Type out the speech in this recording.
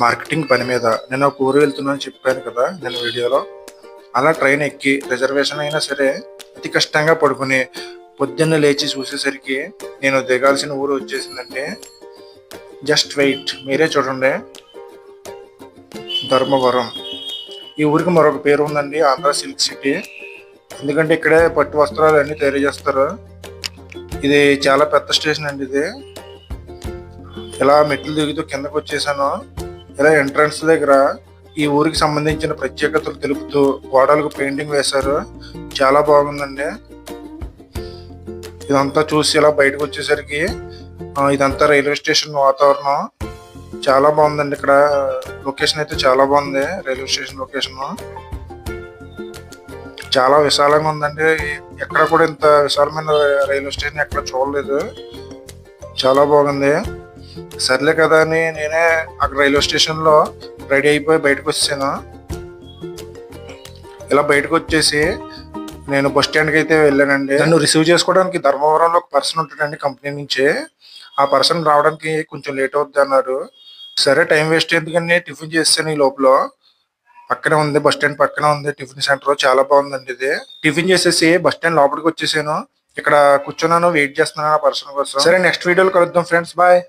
Marketing పని మీద నేను ఒక ఊరు వెళ్తున్నాను చెప్పాను కదా నేను వీడియోలో. అలా ట్రైన్ ఎక్కి రిజర్వేషన్ అయినా సరే అతి కష్టంగా పడుకుని పొద్దున్న లేచి చూసేసరికి నేను దిగాల్సిన ఊరు వచ్చేసిందంటే జస్ట్ వెయిట్, మీరే చూడండి. ధర్మవరం. ఈ ఊరికి మరొక పేరు ఉందండి, ఆంధ్ర సిల్క్ సిటీ. ఎందుకంటే ఇక్కడే పట్టు వస్త్రాలు అన్ని తయారు చేస్తారు. ఇది చాలా పెద్ద స్టేషన్ అండి. ఇది ఇలా మెట్లు దిగుతూ కిందకు వచ్చేసాను. ఇలా ఎంట్రన్స్ దగ్గర ఈ ఊరికి సంబంధించిన ప్రత్యేకతలు తెలుపుతూ గోడలకు పెయింటింగ్ వేశారు. చాలా బాగుందండి. ఇదంతా చూసి ఇలా బయటకు వచ్చేసరికి ఇదంతా రైల్వే స్టేషన్ వాతావరణం చాలా బాగుందండి. ఇక్కడ లొకేషన్ అయితే చాలా బాగుంది. రైల్వే స్టేషన్ లొకేషన్ చాలా విశాలంగా ఉందండి. ఎక్కడ కూడా ఇంత విశాలమైన రైల్వే స్టేషన్ ఎక్కడ చూడలేదు. చాలా బాగుంది. సర్లే కదా అని నేనే అక్కడ రైల్వే స్టేషన్ లో రెడీ అయిపోయి బయటకు వచ్చాను. ఇలా బయటకు వచ్చేసి నేను బస్ స్టాండ్కి అయితే వెళ్ళానండి. నన్ను రిసీవ్ చేసుకోవడానికి ధర్మవరంలో ఒక పర్సన్ ఉంటాడండి కంపెనీ నుంచి. ఆ పర్సన్ రావడానికి కొంచెం లేట్ అవుద్ది అన్నారు. సరే టైం వేస్ట్ ఎందుకని టిఫిన్ చేసాను. ఈ లోపల పక్కనే ఉంది, బస్ స్టాండ్ పక్కనే ఉంది టిఫిన్ సెంటర్. చాలా బాగుందండి ఇది. టిఫిన్ చేసేసి బస్ స్టాండ్ లోపలికి వచ్చేసాను. ఇక్కడ కూర్చున్నాను, వెయిట్ చేస్తున్నాను ఆ పర్సన్ కోసం. సరే నెక్స్ట్ వీడియోలో కలుద్దాం ఫ్రెండ్స్, బాయ్.